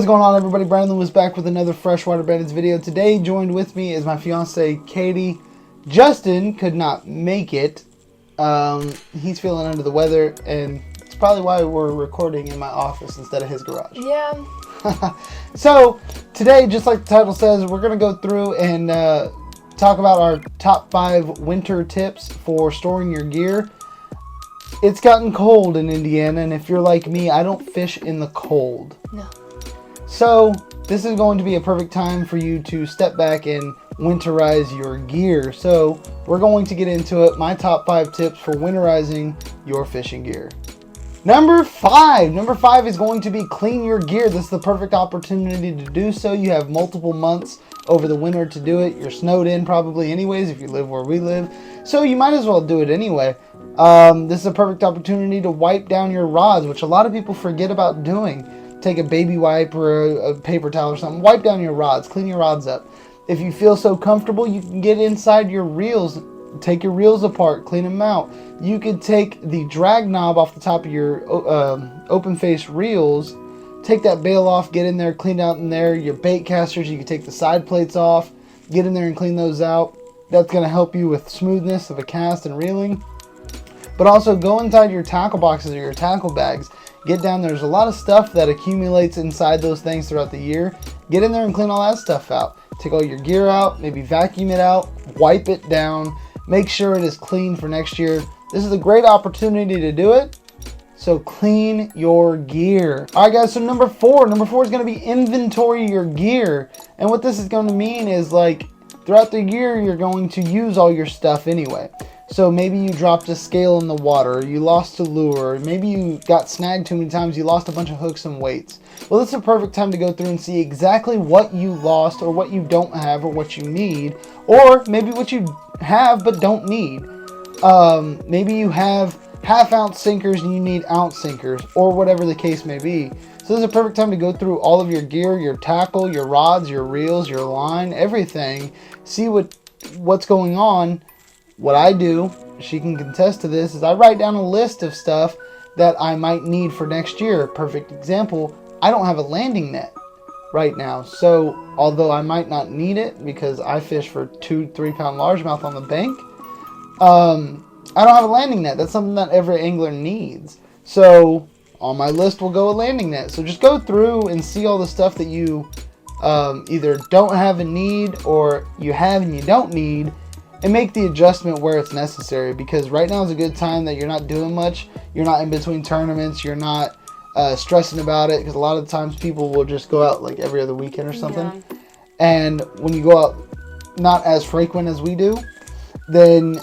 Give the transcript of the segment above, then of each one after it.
What's going on, everybody? Brandon was back with another Freshwater Bandits video. Today, joined with me is my fiance, Katie. Justin could not make it. He's feeling under the weather, and it's probably why we're recording in my office instead of his garage. Yeah. So, today, just like the title says, we're going to go through and talk about our top 5 winter tips for storing your gear. It's gotten cold in Indiana, and if you're like me, I don't fish in the cold. No. So, this is going to be a perfect time for you to step back and winterize your gear. So, we're going to get into it. My top 5 tips for winterizing your fishing gear. Number 5. Number 5 is going to be clean your gear. This is the perfect opportunity to do so. You have multiple months over the winter to do it. You're snowed in probably anyways if you live where we live. So, you might as well do it anyway. This is a perfect opportunity to wipe down your rods, which a lot of people forget about doing. Take a baby wipe or a paper towel or something. Wipe down your rods. Clean your rods up. If you feel so comfortable, you can get inside your reels. Take your reels apart. Clean them out. You could take the drag knob off the top of your open face reels. Take that bail off. Get in there. Clean out in there. Your bait casters, you can take the side plates off. Get in there and clean those out. That's going to help you with smoothness of a cast and reeling. But also go inside your tackle boxes or your tackle bags. Get down there. There's a lot of stuff that accumulates inside those things throughout the year. Get in there and clean all that stuff out. Take all your gear out, maybe vacuum it out, wipe it down, make sure it is clean for next year. This is a great opportunity to do it. So clean your gear. All right, guys, so number 4 is going to be inventory your gear. And what this is going to mean is, like, throughout the year, you're going to use all your stuff anyway. So maybe you dropped a scale in the water, or you lost a lure, or maybe you got snagged too many times, you lost a bunch of hooks and weights. Well, this is a perfect time to go through and see exactly what you lost, or what you don't have, or what you need, or maybe what you have but don't need. Maybe you have half-ounce sinkers and you need ounce sinkers, or whatever the case may be. So this is a perfect time to go through all of your gear, your tackle, your rods, your reels, your line, everything. See what's going on. What I do, she can contest to this, is I write down a list of stuff that I might need for next year. Perfect example, I don't have a landing net right now. So, although I might not need it because I fish for 2-3 pound largemouth on the bank, I don't have a landing net. That's something that every angler needs. So, on my list will go a landing net. So just go through and see all the stuff that you either don't have and need, or you have and you don't need, and make the adjustment where it's necessary, because right now is a good time that you're not doing much. You're not in between tournaments. You're not stressing about it, because a lot of the times people will just go out like every other weekend or something. Yeah. And when you go out not as frequent as we do, then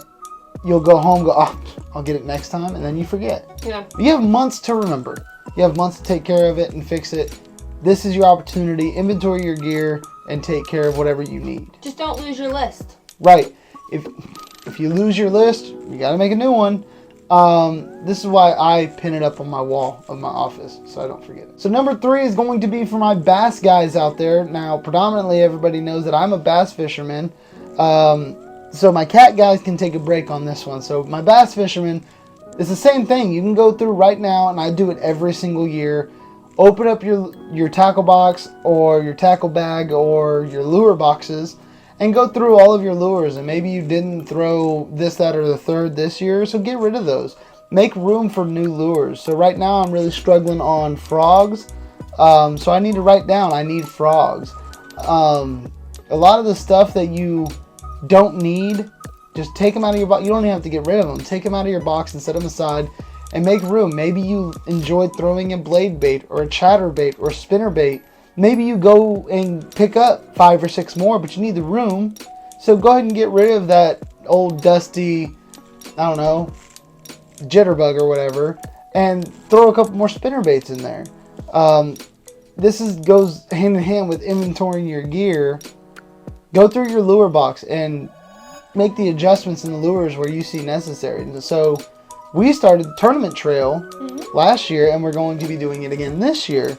you'll go home, go, oh, I'll get it next time, and then you forget. Yeah. You have months to remember. You have months to take care of it and fix it. This is your opportunity. Inventory your gear and take care of whatever you need. Just don't lose your list. Right. If you lose your list, you got to make a new one. This is why I pin it up on my wall of my office so I don't forget it. So number 3 is going to be for my bass guys out there. Now, predominantly everybody knows that I'm a bass fisherman. So my cat guys can take a break on this one. So my bass fishermen, it's the same thing. You can go through right now, and I do it every single year. Open up your tackle box or your tackle bag or your lure boxes, and go through all of your lures. And maybe you didn't throw this, that, or the third this year, so get rid of those. Make room for new lures. So right now I'm really struggling on frogs. So I need to write down, I need frogs. A lot of the stuff that you don't need, just take them out of your box. You don't even have to get rid of them. Take them out of your box and set them aside and make room. Maybe you enjoyed throwing a blade bait or a chatter bait or a spinner bait. Maybe you go and pick up 5 or 6 more, but you need the room. So go ahead and get rid of that old dusty, I don't know, jitterbug or whatever, and throw a couple more spinner baits in there. This goes hand in hand with inventorying your gear. Go through your lure box and make the adjustments in the lures where you see necessary. So we started the tournament trail last year, and we're going to be doing it again this year.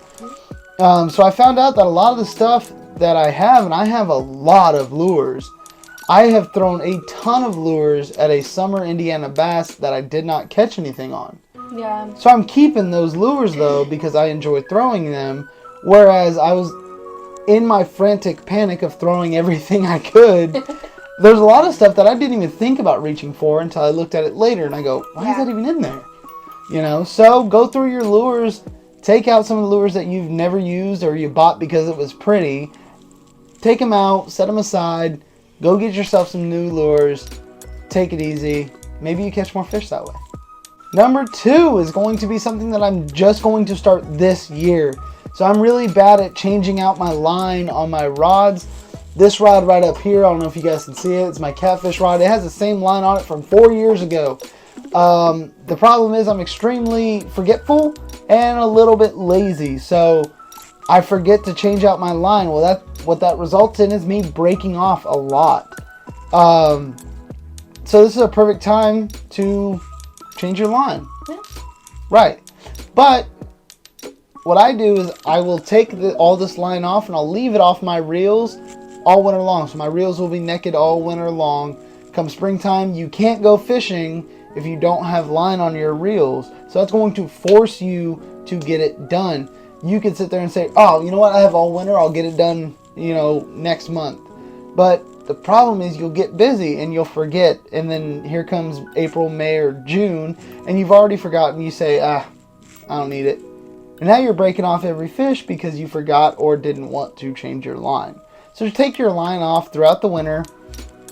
So I found out that a lot of the stuff that I have, and I have a lot of lures. I have thrown a ton of lures at a summer Indiana bass that I did not catch anything on. Yeah. So I'm keeping those lures though because I enjoy throwing them, Whereas I was in my frantic panic of throwing everything I could. There's a lot of stuff that I didn't even think about reaching for until I looked at it later, and I go, why is that even in there? You know, so go through your lures, take out some of the lures that you've never used or you bought because it was pretty, take them out, set them aside, go get yourself some new lures, take it easy. Maybe you catch more fish that way. Number 2 is going to be something that I'm just going to start this year. So I'm really bad at changing out my line on my rods. This rod right up here, I don't know if you guys can see it, it's my catfish rod. It has the same line on it from 4 years ago. The problem is I'm extremely forgetful and a little bit lazy. So I forget to change out my line. Well, what that results in is me breaking off a lot. So this is a perfect time to change your line. Yeah. Right. But what I do is I will take all this line off and I'll leave it off my reels all winter long. So my reels will be naked all winter long. Come springtime, you can't go fishing if you don't have line on your reels. So that's going to force you to get it done. You could sit there and say, oh, you know what, I have all winter, I'll get it done, next month. But the problem is you'll get busy and you'll forget, and then here comes April, May, or June, and you've already forgotten. You say, I don't need it. And now you're breaking off every fish because you forgot or didn't want to change your line. So take your line off throughout the winter,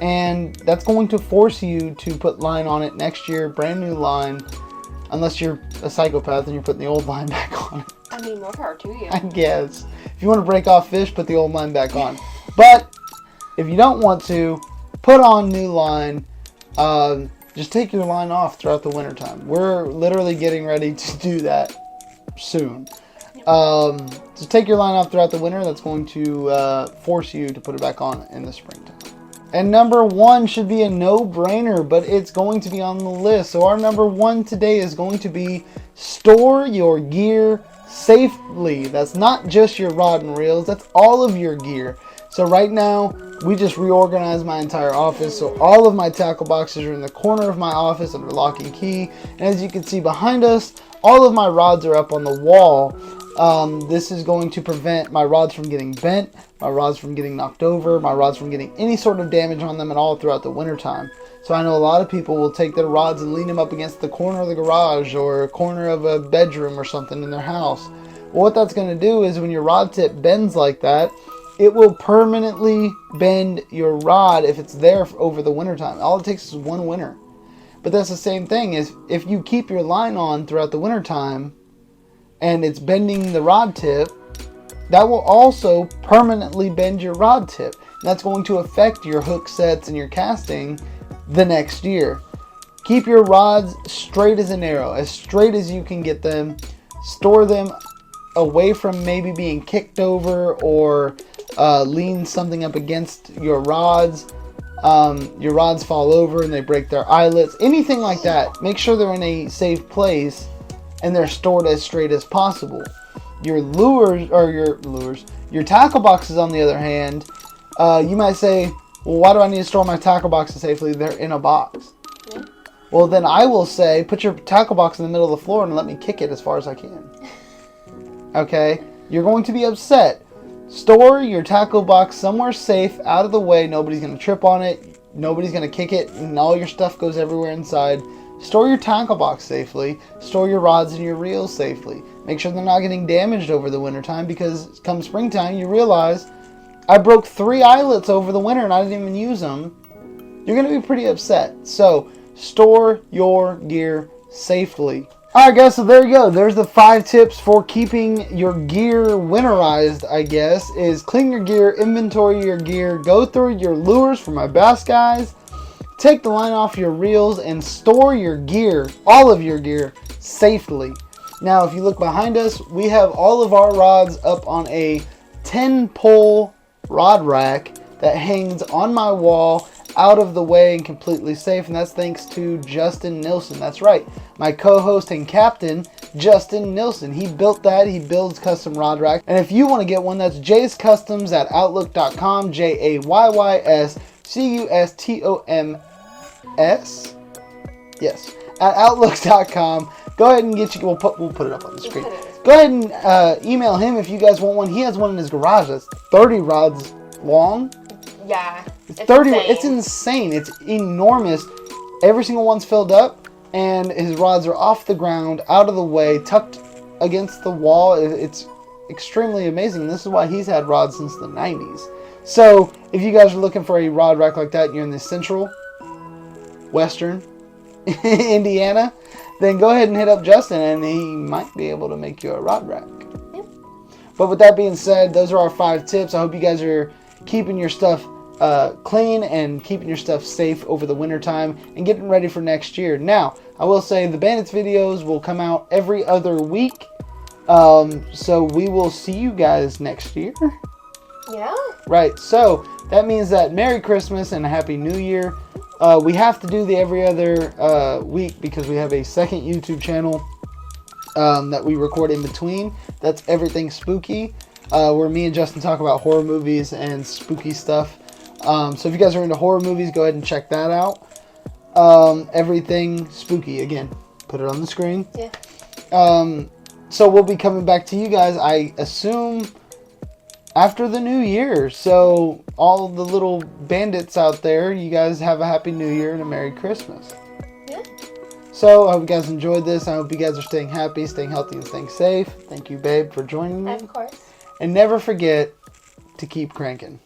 and that's going to force you to put line on it next year, brand new line, unless you're a psychopath and you're putting the old line back on it. I mean, more power to you. I guess. If you want to break off fish, put the old line back on. But if you don't want to, put on new line. Just take your line off throughout the wintertime. We're literally getting ready to do that soon. So take your line off throughout the winter. That's going to force you to put it back on in the springtime. And number 1 should be a no-brainer, but it's going to be on the list. So our number 1 today is going to be store your gear safely. That's not just your rod and reels. That's all of your gear. So right now, we just reorganized my entire office. So all of my tackle boxes are in the corner of my office under lock and key. And as you can see behind us, all of my rods are up on the wall. This is going to prevent my rods from getting bent, my rods from getting knocked over, my rods from getting any sort of damage on them at all throughout the wintertime. So I know a lot of people will take their rods and lean them up against the corner of the garage or a corner of a bedroom or something in their house. Well, what that's going to do is when your rod tip bends like that, it will permanently bend your rod if it's there over the wintertime. All it takes is one winter. But that's the same thing is if you keep your line on throughout the wintertime and it's bending the rod tip, that will also permanently bend your rod tip. And that's going to affect your hook sets and your casting the next year. Keep your rods straight as an arrow, as straight as you can get them. Store them away from maybe being kicked over or lean something up against your rods. Your rods fall over and they break their eyelets. Anything like that, make sure they're in a safe place and they're stored as straight as possible. Your tackle boxes, on the other hand, you might say, well, why do I need to store my tackle boxes safely? They're in a box. Yeah. Well, then I will say, put your tackle box in the middle of the floor and let me kick it as far as I can. Okay? You're going to be upset. Store your tackle box somewhere safe, out of the way. Nobody's going to trip on it. Nobody's going to kick it, and all your stuff goes everywhere inside. Store your tackle box safely. Store your rods and your reels safely. Make sure they're not getting damaged over the wintertime, because come springtime, you realize, I broke 3 eyelets over the winter and I didn't even use them. You're going to be pretty upset. So, store your gear safely. Alright guys, so there you go. There's the 5 tips for keeping your gear winterized, I guess. Is clean your gear, inventory your gear, go through your lures for my bass guys, take the line off your reels, and store your gear, all of your gear, safely. Now, if you look behind us, we have all of our rods up on a 10-pole rod rack that hangs on my wall, out of the way and completely safe, and that's thanks to Justin Nilsson. That's right, my co-host and captain, Justin Nilsson. He built that. He builds custom rod racks, and if you want to get one, that's Jay's Customs at Outlook.com, JAYYSCUSTOMS. Yes, at Outlook.com. Go ahead and get you. We'll put it up on the screen. Go ahead and email him if you guys want one. He has one in his garage that's 30 rods long. Yeah. It's 30. Insane. It's insane. It's enormous. Every single one's filled up, and his rods are off the ground, out of the way, tucked against the wall. It's extremely amazing. This is why he's had rods since the 90s. So if you guys are looking for a rod rack like that, you're in the central, western Indiana, then go ahead and hit up Justin, and he might be able to make you a rod rack. Yep. But with that being said, those are our 5 tips. I hope you guys are keeping your stuff clean and keeping your stuff safe over the winter time and getting ready for next year. Now, I will say the Bandits videos will come out every other week. So we will see you guys next year. Yeah. Right. So that means that Merry Christmas and a Happy New Year. We have to do the every other week because we have a second YouTube channel that we record in between. That's Everything Spooky, where me and Justin talk about horror movies and spooky stuff. So if you guys are into horror movies, go ahead and check that out. Everything Spooky. Again, put it on the screen. Yeah. So we'll be coming back to you guys, I assume, after the new year. So all the little bandits out there, you guys have a Happy New Year and a Merry Christmas. Yeah. So I hope you guys enjoyed this. I hope you guys are staying happy, staying healthy, and staying safe. Thank you, babe, for joining me. Of course. And never forget to keep cranking.